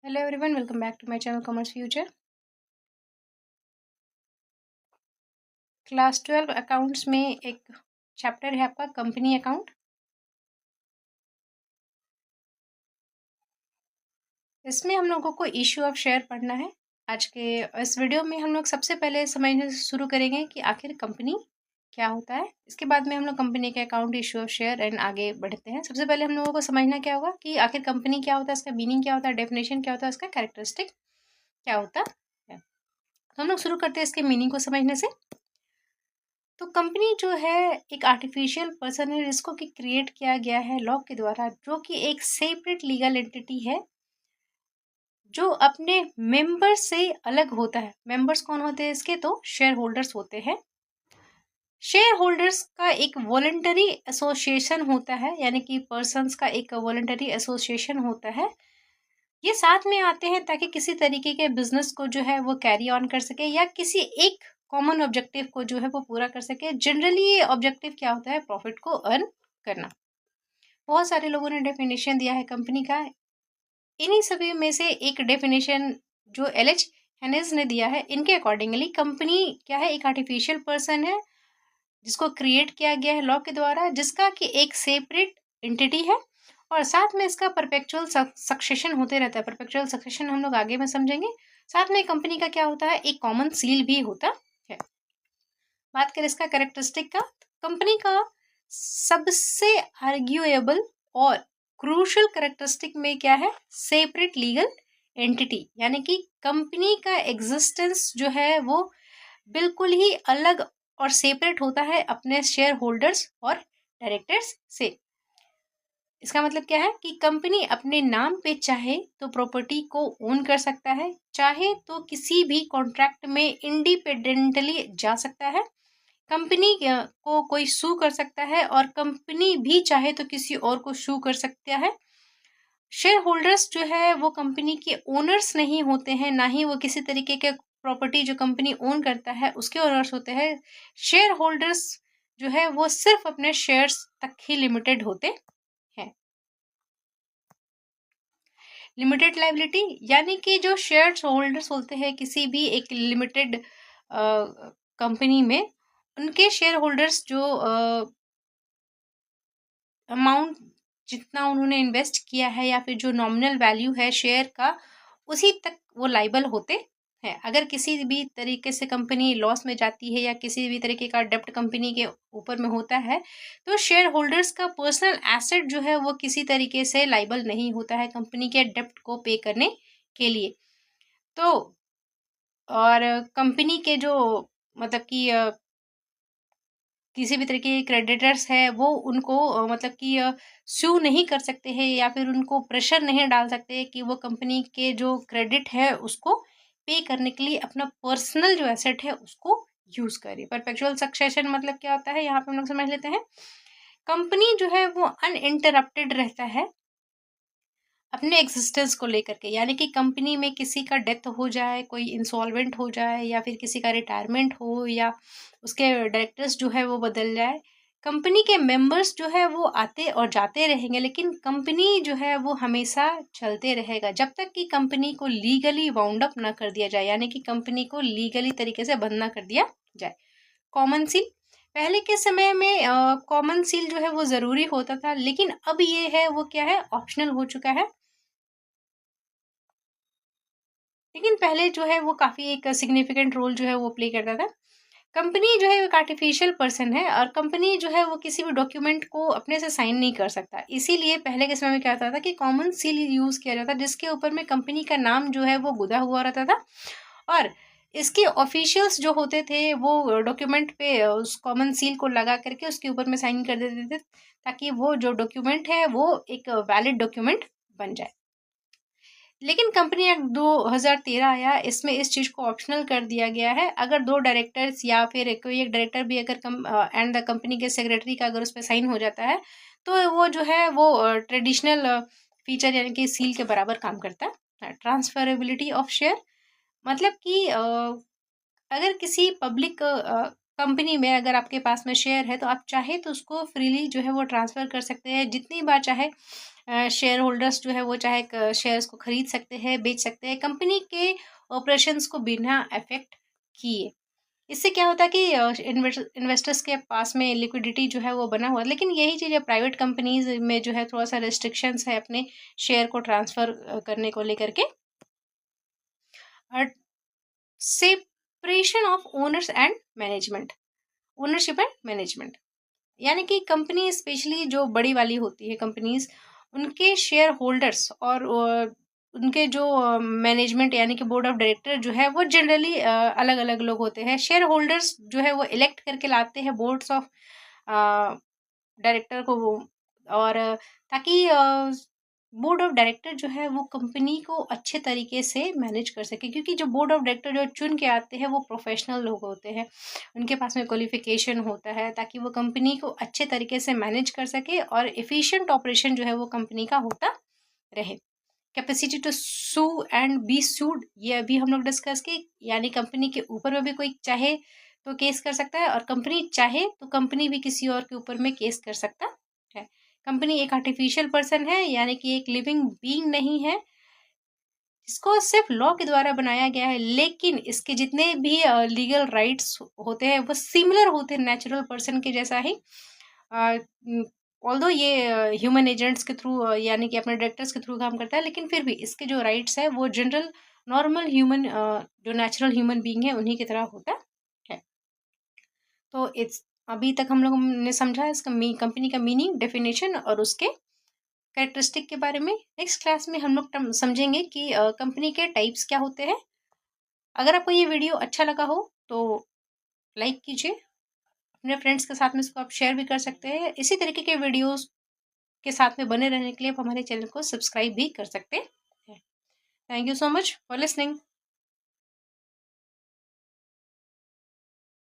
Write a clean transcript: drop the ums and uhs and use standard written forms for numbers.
Hello everyone, welcome back to my channel commerce future. Class 12 accounts में एक chapter है आपका कंपनी अकाउंट। इसमें हम लोगों को इशू ऑफ शेयर पढ़ना है। आज के इस वीडियो में हम लोग सबसे पहले समझने से शुरू करेंगे कि आखिर कंपनी क्या होता है। इसके बाद में हम लोग कंपनी के account, issue of share and आगे बढ़ते हैं। सबसे पहले हम लोगों को समझना क्या होगा कि आखिर कंपनी क्या होता है, इसका मीनिंग क्या होता है, डेफिनेशन क्या होता है, इसका कैरेक्टरिस्टिक क्या होता है। तो हम लोग शुरू करते हैं इसके मीनिंग को समझने से। तो कंपनी जो है एक आर्टिफिशियल पर्सन है जिसको कि क्रिएट किया गया है लॉ के द्वारा, जो कि एक सेपरेट लीगल एंटिटी है जो अपने मेंबर्स से अलग होता है। मेंबर्स कौन होते हैं इसके? तो शेयर होल्डर्स होते हैं। शेयर होल्डर्स का एक वॉलंटरी एसोसिएशन होता है, यानी कि पर्सन्स का एक वॉलंटरी एसोसिएशन होता है। ये साथ में आते हैं ताकि किसी तरीके के बिजनेस को जो है वो कैरी ऑन कर सके या किसी एक कॉमन ऑब्जेक्टिव को जो है वो पूरा कर सके। जनरली ये ऑब्जेक्टिव क्या होता है? प्रॉफिट को अर्न करना। बहुत सारे लोगों ने डेफिनेशन दिया है कंपनी का। इन्हीं सभी में से एक डेफिनेशन जो एल.एच. हेनेस ने दिया है, इनके अकॉर्डिंगली कंपनी क्या है? एक आर्टिफिशियल पर्सन है जिसको क्रिएट किया गया है लॉ के द्वारा, जिसका कि एक सेपरेट एंटिटी है और साथ में इसका परपेचुअल सक्सेशन होते रहता है। परपेचुअल सक्सेशन हम लोग आगे में समझेंगे। साथ में कंपनी का क्या होता है? एक कॉमन सील भी होता है। बात करें इसका कैरेक्टरिस्टिक का, कंपनी का सबसे आर्ग्यूएबल और क्रूशल कैरेक्टरिस्टिक में क्या है? सेपरेट लीगल एंटिटी, यानी कि कंपनी का एग्जिस्टेंस जो है वो बिल्कुल ही अलग और सेपरेट होता है अपने शेयर होल्डर्स और डायरेक्टर्स से। इसका मतलब क्या है कि कंपनी अपने नाम पे चाहे तो प्रॉपर्टी को ओन कर सकता है, चाहे तो किसी भी कॉन्ट्रैक्ट में इंडिपेंडेंटली जा सकता है, कंपनी को कोई सू कर सकता है और कंपनी भी चाहे तो किसी और को सू कर सकता है। शेयर होल्डर्स जो है वो कंपनी के ओनर्स नहीं होते हैं, ना ही वो किसी तरीके के प्रॉपर्टी जो कंपनी ओन करता है उसके ओनर्स होते हैं। शेयर होल्डर्स जो है वो सिर्फ अपने शेयर्स तक ही लिमिटेड होते हैं। लिमिटेड लाइबिलिटी, यानी कि जो शेयर होल्डर्स होते हैं किसी भी एक लिमिटेड कंपनी में, उनके शेयर होल्डर्स जो अमाउंट जितना उन्होंने इन्वेस्ट किया है या फिर जो नॉमिनल वैल्यू है शेयर का, उसी तक वो लाइबल होते हैं। अगर किसी भी तरीके से कंपनी लॉस में जाती है या किसी भी तरीके का डेप्ट कंपनी के ऊपर में होता है, तो शेयर होल्डर्स का पर्सनल एसेट जो है वो किसी तरीके से लाइबल नहीं होता है कंपनी के डेप्ट को पे करने के लिए। तो और कंपनी के जो मतलब कि किसी भी तरह के क्रेडिटर्स है वो उनको मतलब कि सू नहीं कर सकते हैं या फिर उनको प्रेशर नहीं डाल सकते कि वो कंपनी के जो क्रेडिट है उसको पे करने के लिए अपना पर्सनल जो एसेट है उसको यूज़ करे। परपेचुअल सक्सेशन मतलब क्या होता है, यहाँ पे हम लोग समझ लेते हैं। कंपनी जो है वो अनइंटरप्टेड रहता है अपने एग्जिस्टेंस को लेकर के, यानी कि कंपनी में किसी का डेथ हो जाए, कोई इंसॉल्वेंट हो जाए या फिर किसी का रिटायरमेंट हो या उसके डायरेक्टर्स जो है वो बदल जाए, कंपनी के मेंबर्स जो है वो आते और जाते रहेंगे, लेकिन कंपनी जो है वो हमेशा चलते रहेगा जब तक कि कंपनी को लीगली वाउंड अप ना कर दिया जाए, यानी कि कंपनी को लीगली तरीके से बंद ना कर दिया जाए। कॉमन सील, पहले के समय में कॉमन सील जो है वो ज़रूरी होता था, लेकिन अब ये है वो क्या है? ऑप्शनल हो चुका है। लेकिन पहले जो है वो काफ़ी एक सिग्निफिकेंट रोल जो है वो प्ले करता था। कंपनी जो है एक आर्टिफिशियल पर्सन है और कंपनी जो है वो किसी भी डॉक्यूमेंट को अपने से साइन नहीं कर सकता। इसीलिए पहले के समय में क्या होता था कि कॉमन सील यूज़ किया जाता, जिसके ऊपर में कंपनी का नाम जो है वो गुदा हुआ रहता था और इसके ऑफिशियल्स जो होते थे वो डॉक्यूमेंट पे उस कॉमन सील को लगा करके उसके ऊपर में साइन कर देते थे, ताकि वो जो डॉक्यूमेंट है वो एक वैलिड डॉक्यूमेंट बन जाए। लेकिन कंपनी एक्ट 2013 आया, इसमें इस चीज़ को ऑप्शनल कर दिया गया है। अगर दो डायरेक्टर्स या फिर कोई एक डायरेक्टर भी अगर एंड द कंपनी के सेक्रेटरी का अगर उस पर साइन हो जाता है, तो वो जो है वो ट्रेडिशनल फीचर यानी कि सील के बराबर काम करता है। ट्रांसफरेबिलिटी ऑफ शेयर, मतलब कि अगर किसी पब्लिक कंपनी में अगर आपके पास में शेयर है तो आप चाहे तो उसको फ्रीली जो है वो ट्रांसफ़र कर सकते हैं, जितनी बार चाहे शेयर होल्डर्स जो है वो चाहे शेयर्स को खरीद सकते हैं, बेच सकते हैं कंपनी के ऑपरेशंस को बिना अफेक्ट किए। इससे क्या होता है कि इन्वेस्टर्स के पास में लिक्विडिटी जो है वो बना हुआ है। लेकिन यही चीज़ प्राइवेट कंपनीज में जो है थोड़ा सा रिस्ट्रिक्शंस है अपने शेयर को ट्रांसफ़र करने को लेकर के। Separation of owners and management, ownership and management, यानी कि कंपनी स्पेशली जो बड़ी वाली होती है कंपनीज, उनके शेयर होल्डर्स और उनके जो मैनेजमेंट यानी कि बोर्ड ऑफ डायरेक्टर जो है वो जनरली अलग अलग लोग होते हैं। शेयर होल्डर्स जो है वो इलेक्ट करके लाते हैं बोर्ड्स ऑफ डायरेक्टर को वो, और ताकि बोर्ड ऑफ डायरेक्टर जो है वो कंपनी को अच्छे तरीके से मैनेज कर सके, क्योंकि जो बोर्ड ऑफ डायरेक्टर जो चुन के आते हैं वो प्रोफेशनल लोग होते हैं, उनके पास में क्वालिफिकेशन होता है, ताकि वो कंपनी को अच्छे तरीके से मैनेज कर सके और एफिशिएंट ऑपरेशन जो है वो कंपनी का होता रहे। Capacity to sue and be sued, ये अभी हम लोग डिस्कस की, यानी कंपनी के ऊपर में भी कोई चाहे तो केस कर सकता है, और कंपनी चाहे तो कंपनी भी किसी और के ऊपर में केस कर सकता है। कंपनी एक आर्टिफिशियल पर्सन है, यानी कि एक लिविंग बीइंग नहीं है, इसको सिर्फ लॉ के द्वारा बनाया गया है, लेकिन इसके जितने भी लीगल राइट्स होते हैं वो सिमिलर होते हैं नेचुरल पर्सन के जैसा ही। ऑल्दो ये ह्यूमन एजेंट्स के थ्रू यानी कि अपने डायरेक्टर्स के थ्रू काम करता है, लेकिन फिर भी इसके जो राइट्स है वो जनरल नॉर्मल ह्यूमन जो नेचुरल ह्यूमन बीइंग है उन्हीं की तरह होता है। तो इट्स अभी तक हम लोगों ने समझा इसका कंपनी का मीनिंग, डेफिनेशन और उसके कैरेक्टरिस्टिक के बारे में। नेक्स्ट क्लास में हम लोग समझेंगे कि कंपनी के टाइप्स क्या होते हैं। अगर आपको ये वीडियो अच्छा लगा हो तो लाइक कीजिए, अपने फ्रेंड्स के साथ में इसको आप शेयर भी कर सकते हैं। इसी तरीके के वीडियोस के साथ में बने रहने के लिए आप हमारे चैनल को सब्सक्राइब भी कर सकते हैं। Thank you so much for listening.